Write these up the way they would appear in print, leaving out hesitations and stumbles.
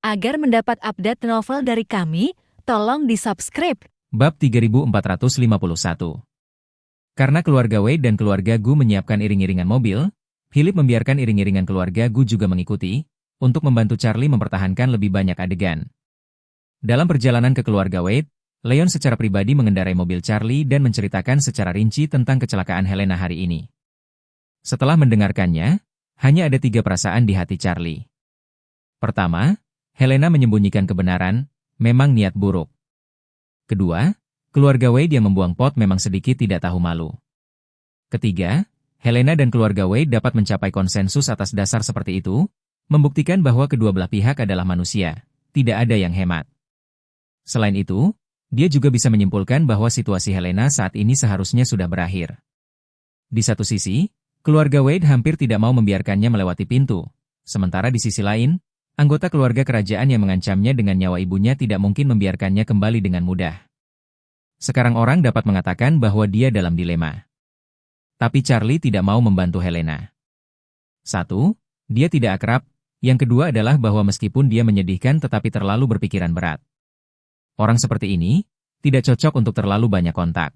Agar mendapat update novel dari kami, tolong di-subscribe. Bab 3451. Karena keluarga Wade dan keluarga Gu menyiapkan iring-iringan mobil, Philip membiarkan iring-iringan keluarga Gu juga mengikuti, untuk membantu Charlie mempertahankan lebih banyak adegan. Dalam perjalanan ke keluarga Wade, Leon secara pribadi mengendarai mobil Charlie dan menceritakan secara rinci tentang kecelakaan Helena hari ini. Setelah mendengarkannya, hanya ada 3 perasaan di hati Charlie. Pertama, Helena menyembunyikan kebenaran, memang niat buruk. Kedua, keluarga Wade yang membuang pot memang sedikit tidak tahu malu. Ketiga, Helena dan keluarga Wade dapat mencapai konsensus atas dasar seperti itu, membuktikan bahwa kedua belah pihak adalah manusia, tidak ada yang hemat. Selain itu, dia juga bisa menyimpulkan bahwa situasi Helena saat ini seharusnya sudah berakhir. Di satu sisi, keluarga Wade hampir tidak mau membiarkannya melewati pintu, sementara di sisi lain, anggota keluarga kerajaan yang mengancamnya dengan nyawa ibunya tidak mungkin membiarkannya kembali dengan mudah. Sekarang orang dapat mengatakan bahwa dia dalam dilema. Tapi Charlie tidak mau membantu Helena. 1. Dia tidak akrab. Yang kedua adalah bahwa meskipun dia menyedihkan tetapi terlalu berpikiran berat. Orang seperti ini tidak cocok untuk terlalu banyak kontak.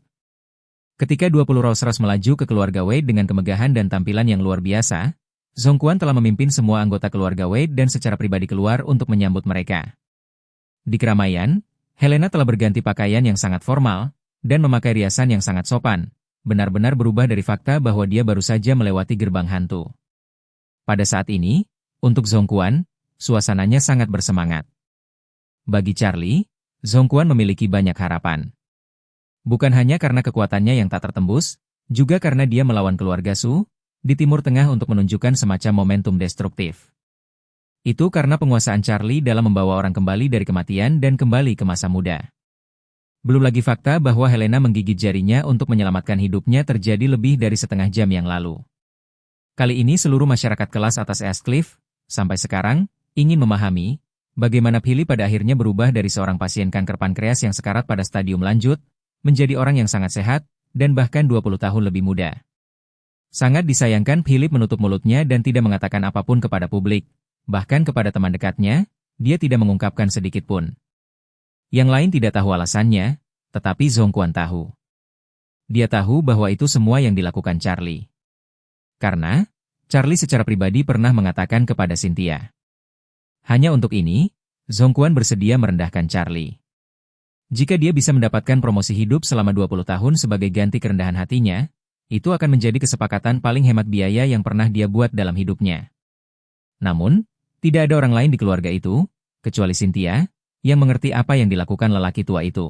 Ketika 20 Rolls-Royce melaju ke keluarga Wade dengan kemegahan dan tampilan yang luar biasa, Zhongquan telah memimpin semua anggota keluarga Wade dan secara pribadi keluar untuk menyambut mereka. Di keramaian, Helena telah berganti pakaian yang sangat formal, dan memakai riasan yang sangat sopan, benar-benar berubah dari fakta bahwa dia baru saja melewati gerbang hantu. Pada saat ini, untuk Zhongquan, suasananya sangat bersemangat. Bagi Charlie, Zhongquan memiliki banyak harapan. Bukan hanya karena kekuatannya yang tak tertembus, juga karena dia melawan keluarga Su di Timur Tengah untuk menunjukkan semacam momentum destruktif. Itu karena penguasaan Charlie dalam membawa orang kembali dari kematian dan kembali ke masa muda. Belum lagi fakta bahwa Helena menggigit jarinya untuk menyelamatkan hidupnya terjadi lebih dari setengah jam yang lalu. Kali ini seluruh masyarakat kelas atas East Cliff, sampai sekarang, ingin memahami bagaimana Philip pada akhirnya berubah dari seorang pasien kanker pankreas yang sekarat pada stadium lanjut, menjadi orang yang sangat sehat, dan bahkan 20 tahun lebih muda. Sangat disayangkan Philip menutup mulutnya dan tidak mengatakan apapun kepada publik, bahkan kepada teman dekatnya, dia tidak mengungkapkan sedikit pun. Yang lain tidak tahu alasannya, tetapi Zhongquan tahu. Dia tahu bahwa itu semua yang dilakukan Charlie. Karena, Charlie secara pribadi pernah mengatakan kepada Cynthia. Hanya untuk ini, Zhongquan bersedia merendahkan Charlie. Jika dia bisa mendapatkan promosi hidup selama 20 tahun sebagai ganti kerendahan hatinya, itu akan menjadi kesepakatan paling hemat biaya yang pernah dia buat dalam hidupnya. Namun, tidak ada orang lain di keluarga itu, kecuali Cynthia, yang mengerti apa yang dilakukan lelaki tua itu.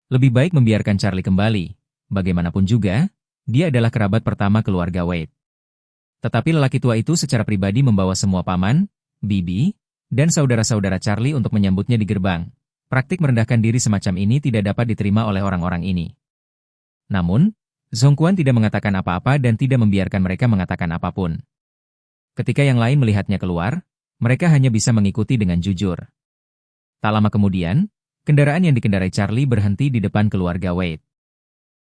Lebih baik membiarkan Charlie kembali, bagaimanapun juga, dia adalah kerabat pertama keluarga Wade. Tetapi lelaki tua itu secara pribadi membawa semua paman, bibi, dan saudara-saudara Charlie untuk menyambutnya di gerbang. Praktik merendahkan diri semacam ini tidak dapat diterima oleh orang-orang ini. Namun, Zhongquan tidak mengatakan apa-apa dan tidak membiarkan mereka mengatakan apapun. Ketika yang lain melihatnya keluar, mereka hanya bisa mengikuti dengan jujur. Tak lama kemudian, kendaraan yang dikendarai Charlie berhenti di depan keluarga Wade.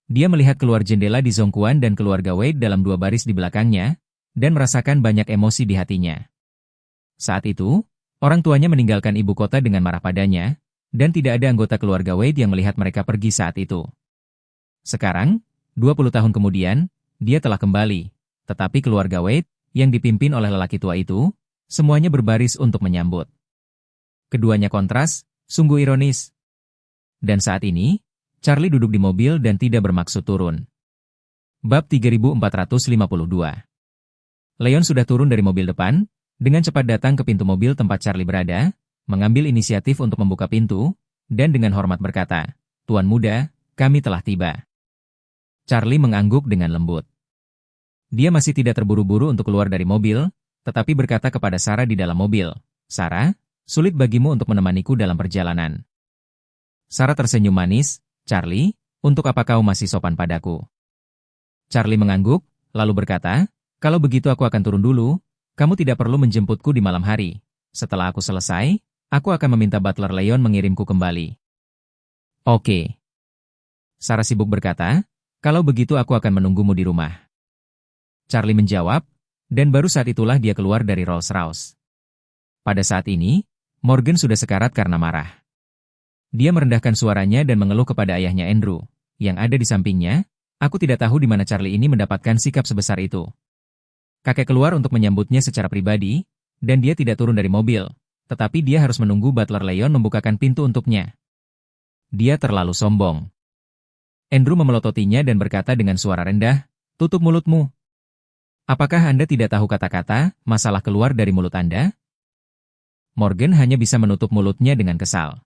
Dia melihat keluar jendela di Zhongquan dan keluarga Wade dalam 2 baris di belakangnya, dan merasakan banyak emosi di hatinya. Saat itu, orang tuanya meninggalkan ibu kota dengan marah padanya, dan tidak ada anggota keluarga Wade yang melihat mereka pergi saat itu. Sekarang, 20 tahun kemudian, dia telah kembali, tetapi keluarga Wade, yang dipimpin oleh lelaki tua itu, semuanya berbaris untuk menyambut. Keduanya kontras, sungguh ironis. Dan saat ini, Charlie duduk di mobil dan tidak bermaksud turun. Bab 3452. Leon sudah turun dari mobil depan, dengan cepat datang ke pintu mobil tempat Charlie berada, mengambil inisiatif untuk membuka pintu, dan dengan hormat berkata, "Tuan muda, kami telah tiba." Charlie mengangguk dengan lembut. Dia masih tidak terburu-buru untuk keluar dari mobil, tetapi berkata kepada Sarah di dalam mobil, "Sarah, sulit bagimu untuk menemaniku dalam perjalanan." Sarah tersenyum manis, "Charlie, untuk apa kau masih sopan padaku?" Charlie mengangguk, lalu berkata, "Kalau begitu aku akan turun dulu, kamu tidak perlu menjemputku di malam hari. Setelah aku selesai, aku akan meminta butler Leon mengirimku kembali." "Oke." Sarah sibuk berkata, "Kalau begitu aku akan menunggumu di rumah." Charlie menjawab, dan baru saat itulah dia keluar dari Rolls-Royce. Pada saat ini, Morgan sudah sekarat karena marah. Dia merendahkan suaranya dan mengeluh kepada ayahnya Andrew, yang ada di sampingnya. Aku tidak tahu di mana Charlie ini mendapatkan sikap sebesar itu. Kakek keluar untuk menyambutnya secara pribadi, dan dia tidak turun dari mobil, tetapi dia harus menunggu butler Leon membukakan pintu untuknya. Dia terlalu sombong. Andrew memelototinya dan berkata dengan suara rendah, "Tutup mulutmu. Apakah Anda tidak tahu kata-kata, masalah keluar dari mulut Anda?" Morgan hanya bisa menutup mulutnya dengan kesal.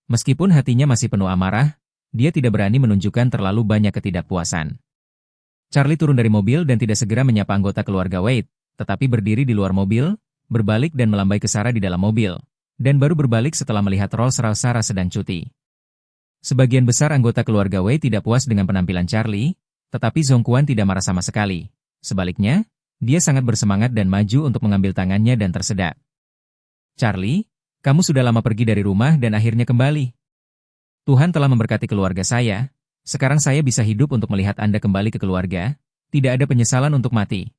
Meskipun hatinya masih penuh amarah, dia tidak berani menunjukkan terlalu banyak ketidakpuasan. Charlie turun dari mobil dan tidak segera menyapa anggota keluarga Wade, tetapi berdiri di luar mobil, berbalik dan melambai ke Sarah di dalam mobil, dan baru berbalik setelah melihat Rolls-Royce Sarah sedang cuti. Sebagian besar anggota keluarga Wade tidak puas dengan penampilan Charlie, tetapi Zhongquan tidak marah sama sekali. Sebaliknya, dia sangat bersemangat dan maju untuk mengambil tangannya dan tersedak. "Charlie, kamu sudah lama pergi dari rumah dan akhirnya kembali. Tuhan telah memberkati keluarga saya, sekarang saya bisa hidup untuk melihat Anda kembali ke keluarga, tidak ada penyesalan untuk mati."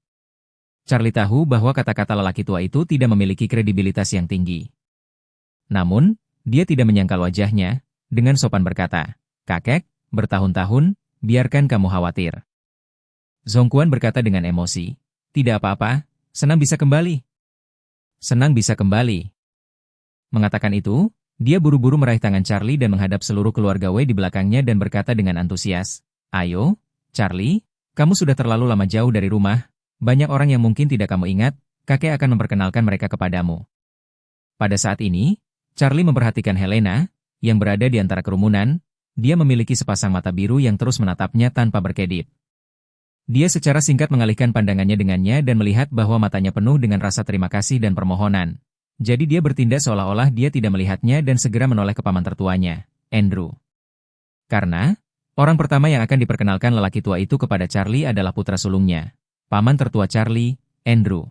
Charlie tahu bahwa kata-kata lelaki tua itu tidak memiliki kredibilitas yang tinggi. Namun, dia tidak menyangkal wajahnya, dengan sopan berkata, "Kakek, bertahun-tahun, biarkan kamu khawatir." Zhongquan berkata dengan emosi, "Tidak apa-apa, senang bisa kembali." "Senang bisa kembali." Mengatakan itu, dia buru-buru meraih tangan Charlie dan menghadap seluruh keluarga Wade di belakangnya dan berkata dengan antusias, "Ayo, Charlie, kamu sudah terlalu lama jauh dari rumah, banyak orang yang mungkin tidak kamu ingat, kakek akan memperkenalkan mereka kepadamu." Pada saat ini, Charlie memperhatikan Helena, yang berada di antara kerumunan. Dia memiliki sepasang mata biru yang terus menatapnya tanpa berkedip. Dia secara singkat mengalihkan pandangannya dengannya dan melihat bahwa matanya penuh dengan rasa terima kasih dan permohonan. Jadi dia bertindak seolah-olah dia tidak melihatnya dan segera menoleh ke paman tertuanya, Andrew. Karena, orang pertama yang akan diperkenalkan lelaki tua itu kepada Charlie adalah putra sulungnya, paman tertua Charlie, Andrew.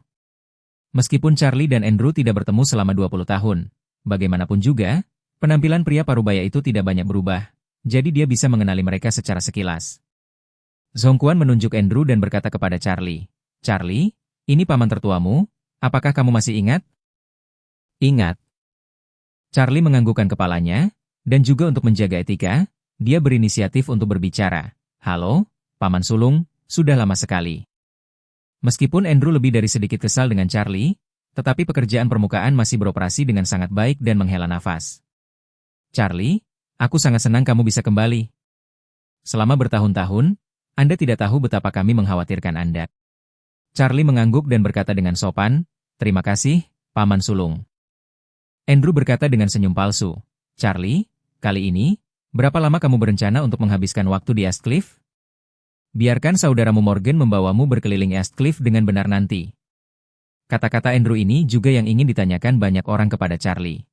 Meskipun Charlie dan Andrew tidak bertemu selama 20 tahun, bagaimanapun juga, penampilan pria parubaya itu tidak banyak berubah, jadi dia bisa mengenali mereka secara sekilas. Zhongquan menunjuk Andrew dan berkata kepada Charlie, "Charlie, ini paman tertuamu, apakah kamu masih ingat?" "Ingat." Charlie menganggukkan kepalanya, dan juga untuk menjaga etika, dia berinisiatif untuk berbicara. "Halo, paman sulung, sudah lama sekali." Meskipun Andrew lebih dari sedikit kesal dengan Charlie, tetapi pekerjaan permukaan masih beroperasi dengan sangat baik dan menghela nafas. "Charlie, aku sangat senang kamu bisa kembali. Selama bertahun-tahun, Anda tidak tahu betapa kami mengkhawatirkan Anda." Charlie mengangguk dan berkata dengan sopan, "Terima kasih, paman sulung." Andrew berkata dengan senyum palsu, "Charlie, kali ini, berapa lama kamu berencana untuk menghabiskan waktu di Eastcliff? Biarkan saudaramu Morgan membawamu berkeliling Eastcliff dengan benar nanti." Kata-kata Andrew ini juga yang ingin ditanyakan banyak orang kepada Charlie.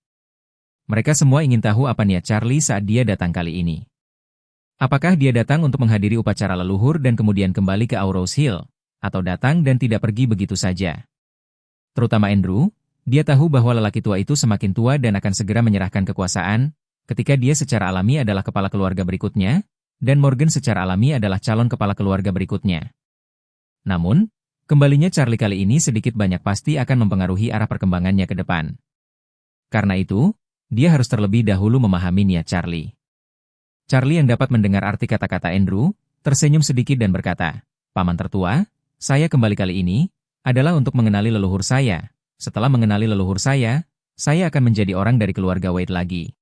Mereka semua ingin tahu apa niat Charlie saat dia datang kali ini. Apakah dia datang untuk menghadiri upacara leluhur dan kemudian kembali ke Aurous Hill, atau datang dan tidak pergi begitu saja? Terutama Andrew, dia tahu bahwa lelaki tua itu semakin tua dan akan segera menyerahkan kekuasaan, ketika dia secara alami adalah kepala keluarga berikutnya, dan Morgan secara alami adalah calon kepala keluarga berikutnya. Namun, kembalinya Charlie kali ini sedikit banyak pasti akan mempengaruhi arah perkembangannya ke depan. Karena itu, dia harus terlebih dahulu memahami niat Charlie. Charlie yang dapat mendengar arti kata-kata Andrew, tersenyum sedikit dan berkata, "Paman tertua, saya kembali kali ini, adalah untuk mengenali leluhur saya. Setelah mengenali leluhur saya akan menjadi orang dari keluarga Wade lagi."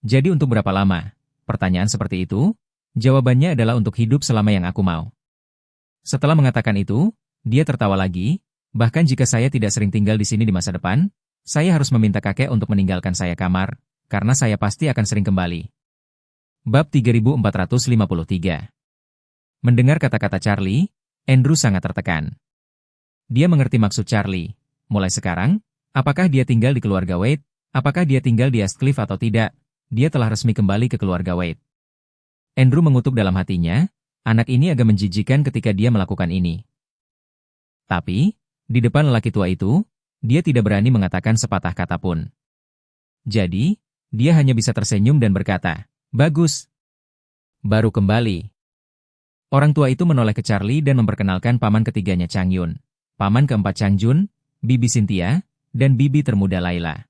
"Jadi untuk berapa lama?" Pertanyaan seperti itu, jawabannya adalah untuk hidup selama yang aku mau. Setelah mengatakan itu, dia tertawa lagi, "Bahkan jika saya tidak sering tinggal di sini di masa depan, saya harus meminta kakek untuk meninggalkan saya kamar, karena saya pasti akan sering kembali." Bab 3453. Mendengar kata-kata Charlie, Andrew sangat tertekan. Dia mengerti maksud Charlie. Mulai sekarang, apakah dia tinggal di keluarga Wade, apakah dia tinggal di Eastcliff atau tidak, dia telah resmi kembali ke keluarga Wade. Andrew mengutuk dalam hatinya, anak ini agak menjijikan ketika dia melakukan ini. Tapi, di depan lelaki tua itu, dia tidak berani mengatakan sepatah kata pun. Jadi, dia hanya bisa tersenyum dan berkata, "Bagus. Baru kembali." Orang tua itu menoleh ke Charlie dan memperkenalkan paman ketiganya Chang Yun, paman keempat Chang Jun, Bibi Cynthia, dan bibi termuda Laila.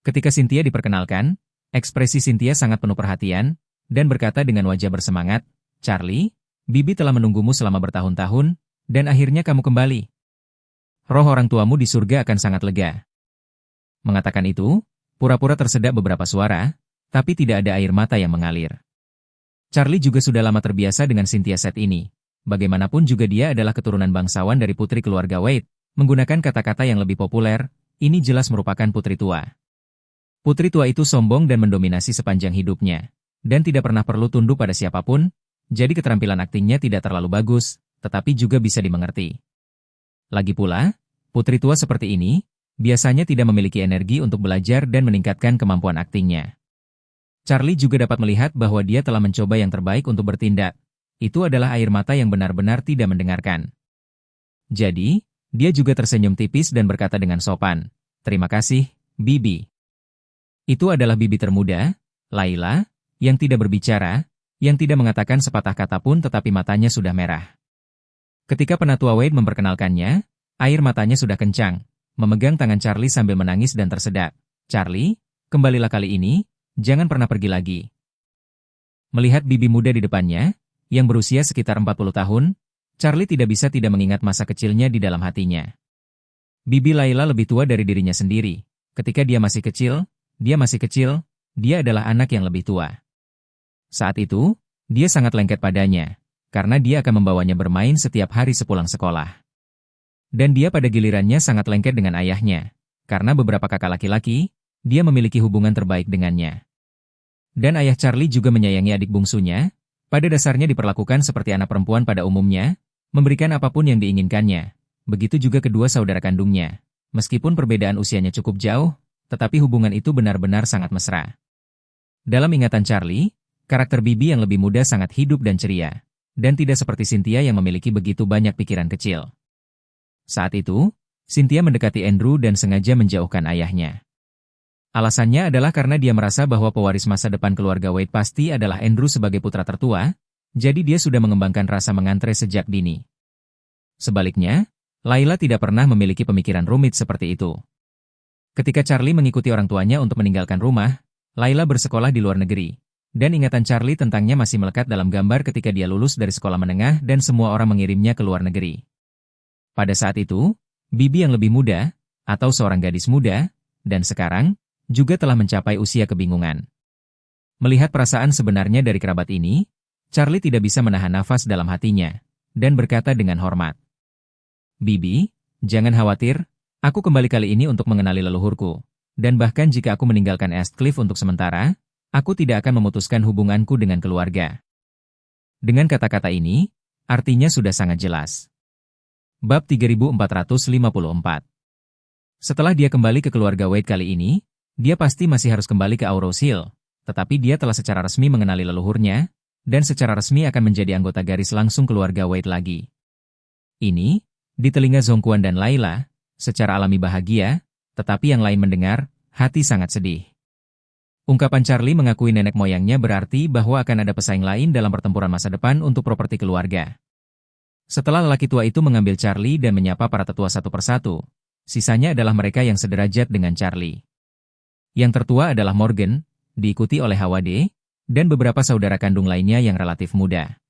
Ketika Cynthia diperkenalkan, ekspresi Cynthia sangat penuh perhatian, dan berkata dengan wajah bersemangat, "Charlie, Bibi telah menunggumu selama bertahun-tahun, dan akhirnya kamu kembali. Roh orang tuamu di surga akan sangat lega." Mengatakan itu, pura-pura tersedak beberapa suara, tapi tidak ada air mata yang mengalir. Charlie juga sudah lama terbiasa dengan Cynthia saat ini. Bagaimanapun juga dia adalah keturunan bangsawan dari putri keluarga Wade. Menggunakan kata-kata yang lebih populer, ini jelas merupakan putri tua. Putri tua itu sombong dan mendominasi sepanjang hidupnya, dan tidak pernah perlu tunduk pada siapapun, jadi keterampilan aktingnya tidak terlalu bagus, tetapi juga bisa dimengerti. Lagi pula, putri tua seperti ini, biasanya tidak memiliki energi untuk belajar dan meningkatkan kemampuan aktingnya. Charlie juga dapat melihat bahwa dia telah mencoba yang terbaik untuk bertindak. Itu adalah air mata yang benar-benar tidak mendengarkan. Jadi, dia juga tersenyum tipis dan berkata dengan sopan, "Terima kasih, Bibi." Itu adalah Bibi termuda, Layla, yang tidak berbicara, yang tidak mengatakan sepatah kata pun tetapi matanya sudah merah. Ketika penatua Wade memperkenalkannya, air matanya sudah kencang, memegang tangan Charlie sambil menangis dan tersedak. "Charlie, kembalilah kali ini, jangan pernah pergi lagi." Melihat Bibi muda di depannya, yang berusia sekitar 40 tahun, Charlie tidak bisa tidak mengingat masa kecilnya di dalam hatinya. Bibi Layla lebih tua dari dirinya sendiri. Ketika dia masih kecil, dia adalah anak yang lebih tua. Saat itu, dia sangat lengket padanya, karena dia akan membawanya bermain setiap hari sepulang sekolah. Dan dia pada gilirannya sangat lengket dengan ayahnya, karena beberapa kakak laki-laki, dia memiliki hubungan terbaik dengannya. Dan ayah Charlie juga menyayangi adik bungsunya, pada dasarnya diperlakukan seperti anak perempuan pada umumnya, memberikan apapun yang diinginkannya. Begitu juga kedua saudara kandungnya. Meskipun perbedaan usianya cukup jauh, tetapi hubungan itu benar-benar sangat mesra. Dalam ingatan Charlie, karakter Bibi yang lebih muda sangat hidup dan ceria, dan tidak seperti Cynthia yang memiliki begitu banyak pikiran kecil. Saat itu, Cynthia mendekati Andrew dan sengaja menjauhkan ayahnya. Alasannya adalah karena dia merasa bahwa pewaris masa depan keluarga Wade pasti adalah Andrew sebagai putra tertua, jadi dia sudah mengembangkan rasa mengantre sejak dini. Sebaliknya, Layla tidak pernah memiliki pemikiran rumit seperti itu. Ketika Charlie mengikuti orang tuanya untuk meninggalkan rumah, Layla bersekolah di luar negeri, dan ingatan Charlie tentangnya masih melekat dalam gambar ketika dia lulus dari sekolah menengah dan semua orang mengirimnya ke luar negeri. Pada saat itu, Bibi yang lebih muda, atau seorang gadis muda, dan sekarang, juga telah mencapai usia kebingungan. Melihat perasaan sebenarnya dari kerabat ini, Charlie tidak bisa menahan nafas dalam hatinya, dan berkata dengan hormat, "Bibi, jangan khawatir, aku kembali kali ini untuk mengenali leluhurku, dan bahkan jika aku meninggalkan Eastcliff untuk sementara, aku tidak akan memutuskan hubunganku dengan keluarga." Dengan kata-kata ini, artinya sudah sangat jelas. Bab 3454. Setelah dia kembali ke keluarga Wade kali ini, dia pasti masih harus kembali ke Aurous Hill, tetapi dia telah secara resmi mengenali leluhurnya, dan secara resmi akan menjadi anggota garis langsung keluarga Wade lagi. Ini, di telinga Zhongquan dan Layla, secara alami bahagia, tetapi yang lain mendengar, hati sangat sedih. Ungkapan Charlie mengakui nenek moyangnya berarti bahwa akan ada pesaing lain dalam pertempuran masa depan untuk properti keluarga. Setelah lelaki tua itu mengambil Charlie dan menyapa para tetua satu persatu, sisanya adalah mereka yang sederajat dengan Charlie. Yang tertua adalah Morgan, diikuti oleh Hawade, dan beberapa saudara kandung lainnya yang relatif muda.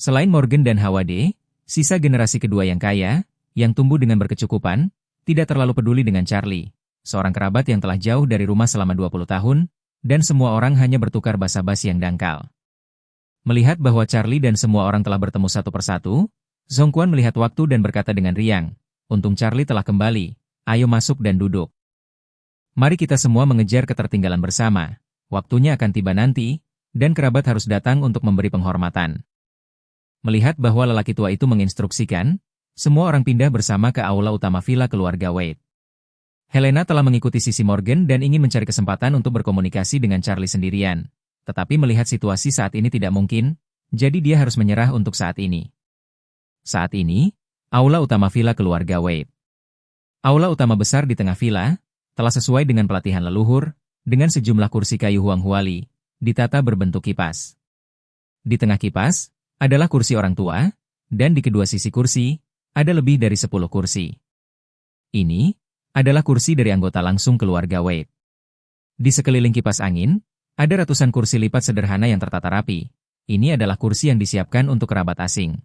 Selain Morgan dan Hawade, sisa generasi kedua yang kaya, yang tumbuh dengan berkecukupan, tidak terlalu peduli dengan Charlie, seorang kerabat yang telah jauh dari rumah selama 20 tahun, dan semua orang hanya bertukar basa-basi yang dangkal. Melihat bahwa Charlie dan semua orang telah bertemu satu persatu, Zhongquan melihat waktu dan berkata dengan riang, "Untung Charlie telah kembali, ayo masuk dan duduk. Mari kita semua mengejar ketertinggalan bersama, waktunya akan tiba nanti, dan kerabat harus datang untuk memberi penghormatan." Melihat bahwa lelaki tua itu menginstruksikan, semua orang pindah bersama ke aula utama villa keluarga Wade. Helena telah mengikuti sisi Morgan dan ingin mencari kesempatan untuk berkomunikasi dengan Charlie sendirian, tetapi melihat situasi saat ini tidak mungkin, jadi dia harus menyerah untuk saat ini. Saat ini, aula utama villa keluarga Wade. Aula utama besar di tengah villa, telah sesuai dengan pelatihan leluhur, dengan sejumlah kursi kayu huang-huali, ditata berbentuk kipas. Di tengah kipas, adalah kursi orang tua, dan di kedua sisi kursi, ada lebih dari 10 kursi. Ini adalah kursi dari anggota langsung keluarga Wade. Di sekeliling kipas angin, ada ratusan kursi lipat sederhana yang tertata rapi. Ini adalah kursi yang disiapkan untuk kerabat asing.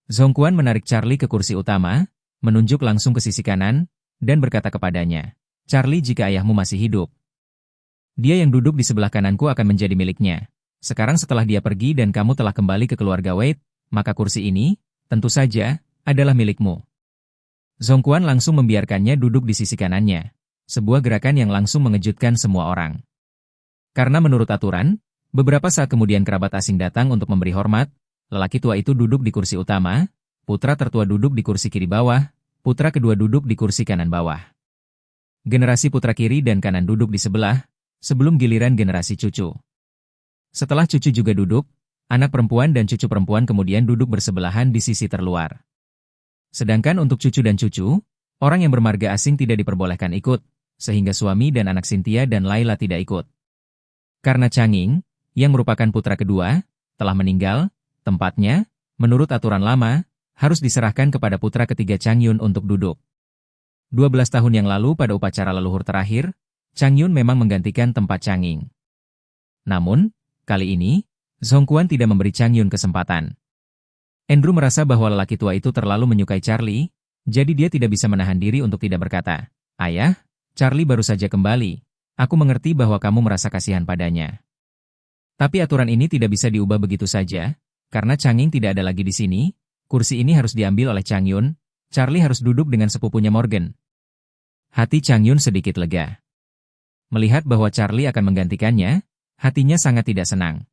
Zhongquan menarik Charlie ke kursi utama, menunjuk langsung ke sisi kanan, dan berkata kepadanya, "Charlie, jika ayahmu masih hidup, dia yang duduk di sebelah kananku akan menjadi miliknya. Sekarang setelah dia pergi dan kamu telah kembali ke keluarga Wade, maka kursi ini, tentu saja, adalah milikmu." Zhongquan langsung membiarkannya duduk di sisi kanannya. Sebuah gerakan yang langsung mengejutkan semua orang. Karena menurut aturan, beberapa saat kemudian kerabat asing datang untuk memberi hormat, lelaki tua itu duduk di kursi utama, putra tertua duduk di kursi kiri bawah, putra kedua duduk di kursi kanan bawah. Generasi putra kiri dan kanan duduk di sebelah, sebelum giliran generasi cucu. Setelah cucu juga duduk, anak perempuan dan cucu perempuan kemudian duduk bersebelahan di sisi terluar. Sedangkan untuk cucu dan cucu, orang yang bermarga asing tidak diperbolehkan ikut, sehingga suami dan anak Cynthia dan Layla tidak ikut. Karena Changing, yang merupakan putra kedua, telah meninggal, tempatnya, menurut aturan lama, harus diserahkan kepada putra ketiga Changyun untuk duduk. 12 tahun yang lalu pada upacara leluhur terakhir, Changyun memang menggantikan tempat Changing. Namun, kali ini, Zhongquan tidak memberi Changyun kesempatan. Andrew merasa bahwa lelaki tua itu terlalu menyukai Charlie, jadi dia tidak bisa menahan diri untuk tidak berkata, "Ayah, Charlie baru saja kembali. Aku mengerti bahwa kamu merasa kasihan padanya. Tapi aturan ini tidak bisa diubah begitu saja, karena Changing tidak ada lagi di sini, kursi ini harus diambil oleh Changyun, Charlie harus duduk dengan sepupunya Morgan." Hati Changyun sedikit lega. Melihat bahwa Charlie akan menggantikannya, hatinya sangat tidak senang.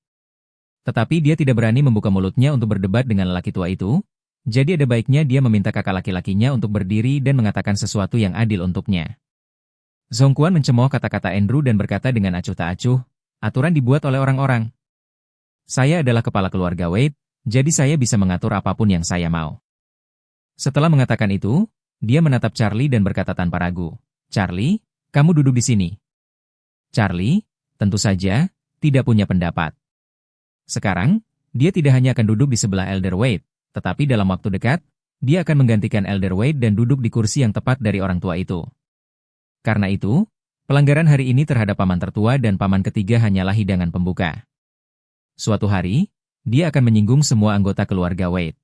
Tetapi dia tidak berani membuka mulutnya untuk berdebat dengan lelaki tua itu, jadi ada baiknya dia meminta kakak laki-lakinya untuk berdiri dan mengatakan sesuatu yang adil untuknya. Zhongquan mencemooh kata-kata Andrew dan berkata dengan acuh tak acuh, "Aturan dibuat oleh orang-orang. Saya adalah kepala keluarga Wade, jadi saya bisa mengatur apapun yang saya mau." Setelah mengatakan itu, dia menatap Charlie dan berkata tanpa ragu, "Charlie, kamu duduk di sini." Charlie, tentu saja, tidak punya pendapat. Sekarang, dia tidak hanya akan duduk di sebelah Elder Wade, tetapi dalam waktu dekat, dia akan menggantikan Elder Wade dan duduk di kursi yang tepat dari orang tua itu. Karena itu, pelanggaran hari ini terhadap paman tertua dan paman ketiga hanyalah hidangan pembuka. Suatu hari, dia akan menyinggung semua anggota keluarga Wade.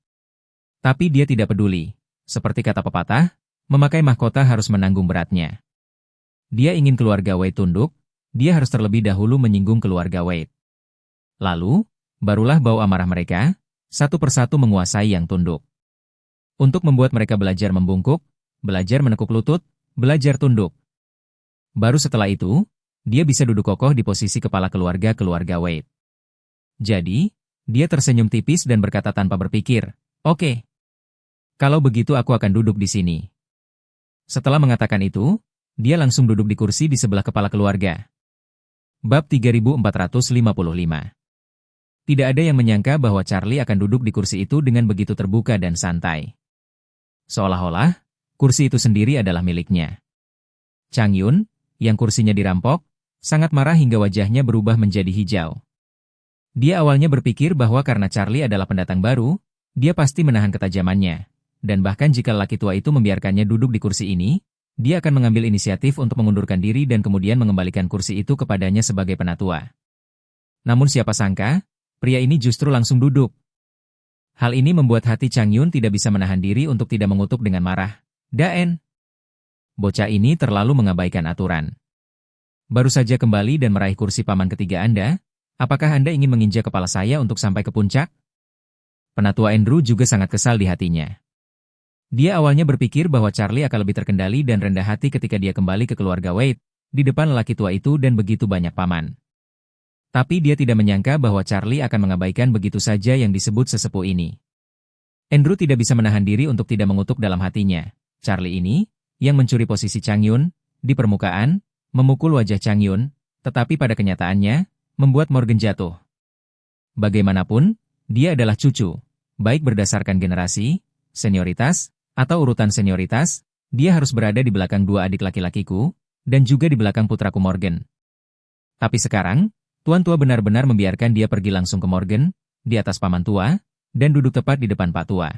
Tapi dia tidak peduli. Seperti kata pepatah, memakai mahkota harus menanggung beratnya. Dia ingin keluarga Wade tunduk, dia harus terlebih dahulu menyinggung keluarga Wade. Lalu, barulah bau amarah mereka, satu persatu menguasai yang tunduk. Untuk membuat mereka belajar membungkuk, belajar menekuk lutut, belajar tunduk. Baru setelah itu, dia bisa duduk kokoh di posisi kepala keluarga Wade. Jadi, dia tersenyum tipis dan berkata tanpa berpikir, "Oke. Kalau begitu aku akan duduk di sini." Setelah mengatakan itu, dia langsung duduk di kursi di sebelah kepala keluarga. Bab 3455. Tidak ada yang menyangka bahwa Charlie akan duduk di kursi itu dengan begitu terbuka dan santai. Seolah-olah, kursi itu sendiri adalah miliknya. Changyun, yang kursinya dirampok, sangat marah hingga wajahnya berubah menjadi hijau. Dia awalnya berpikir bahwa karena Charlie adalah pendatang baru, dia pasti menahan ketajamannya, dan bahkan jika lelaki tua itu membiarkannya duduk di kursi ini, dia akan mengambil inisiatif untuk mengundurkan diri dan kemudian mengembalikan kursi itu kepadanya sebagai penatua. Namun siapa sangka, pria ini justru langsung duduk. Hal ini membuat hati Changyun tidak bisa menahan diri untuk tidak mengutuk dengan marah. "Daen, bocah ini terlalu mengabaikan aturan. Baru saja kembali dan meraih kursi paman ketiga Anda, apakah Anda ingin menginjak kepala saya untuk sampai ke puncak?" Penatua Andrew juga sangat kesal di hatinya. Dia awalnya berpikir bahwa Charlie akan lebih terkendali dan rendah hati ketika dia kembali ke keluarga Wade, di depan lelaki tua itu dan begitu banyak paman. Tapi dia tidak menyangka bahwa Charlie akan mengabaikan begitu saja yang disebut sesepuh ini. Andrew tidak bisa menahan diri untuk tidak mengutuk dalam hatinya. Charlie ini, yang mencuri posisi Changyun, di permukaan, memukul wajah Changyun, tetapi pada kenyataannya, membuat Morgan jatuh. Bagaimanapun, dia adalah cucu, baik berdasarkan generasi, senioritas, atau urutan senioritas, dia harus berada di belakang dua adik laki-lakiku, dan juga di belakang putraku Morgan. Tapi sekarang, Tuan Tua benar-benar membiarkan dia pergi langsung ke Morgan, di atas paman tua, dan duduk tepat di depan Pak Tua.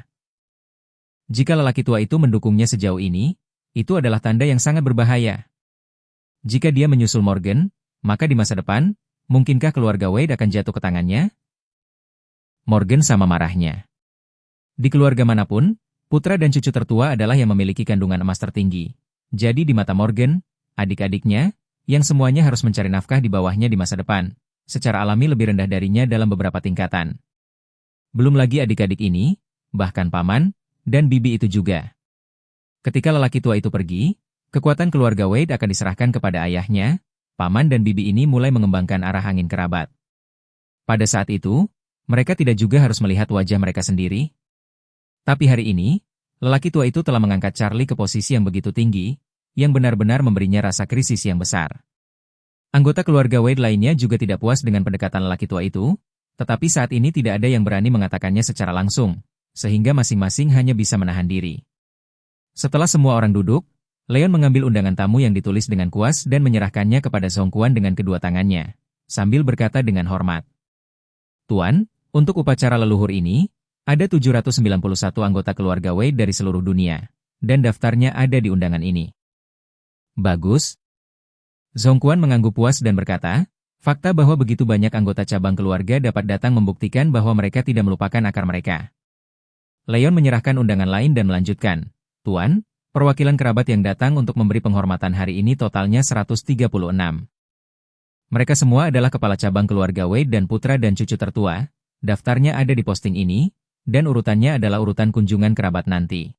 Jika lelaki tua itu mendukungnya sejauh ini, itu adalah tanda yang sangat berbahaya. Jika dia menyusul Morgan, maka di masa depan, mungkinkah keluarga Wade akan jatuh ke tangannya? Morgan sama marahnya. Di keluarga manapun, putra dan cucu tertua adalah yang memiliki kandungan emas tertinggi. Jadi di mata Morgan, adik-adiknya, yang semuanya harus mencari nafkah di bawahnya di masa depan, secara alami lebih rendah darinya dalam beberapa tingkatan. Belum lagi adik-adik ini, bahkan paman, dan bibi itu juga. Ketika lelaki tua itu pergi, kekuatan keluarga Wade akan diserahkan kepada ayahnya, paman dan bibi ini mulai mengembangkan arah angin kerabat. Pada saat itu, mereka tidak juga harus melihat wajah mereka sendiri. Tapi hari ini, lelaki tua itu telah mengangkat Charlie ke posisi yang begitu tinggi, yang benar-benar memberinya rasa krisis yang besar. Anggota keluarga Wade lainnya juga tidak puas dengan pendekatan lelaki tua itu, tetapi saat ini tidak ada yang berani mengatakannya secara langsung, sehingga masing-masing hanya bisa menahan diri. Setelah semua orang duduk, Leon mengambil undangan tamu yang ditulis dengan kuas dan menyerahkannya kepada Song Quan dengan kedua tangannya, sambil berkata dengan hormat. Tuan, untuk upacara leluhur ini, ada 791 anggota keluarga Wade dari seluruh dunia, dan daftarnya ada di undangan ini. Bagus. Song Quan mengangguk puas dan berkata, fakta bahwa begitu banyak anggota cabang keluarga dapat datang membuktikan bahwa mereka tidak melupakan akar mereka. Leon menyerahkan undangan lain dan melanjutkan. Tuan, perwakilan kerabat yang datang untuk memberi penghormatan hari ini totalnya 136. Mereka semua adalah kepala cabang keluarga Wade dan putra dan cucu tertua. Daftarnya ada di posting ini, dan urutannya adalah urutan kunjungan kerabat nanti.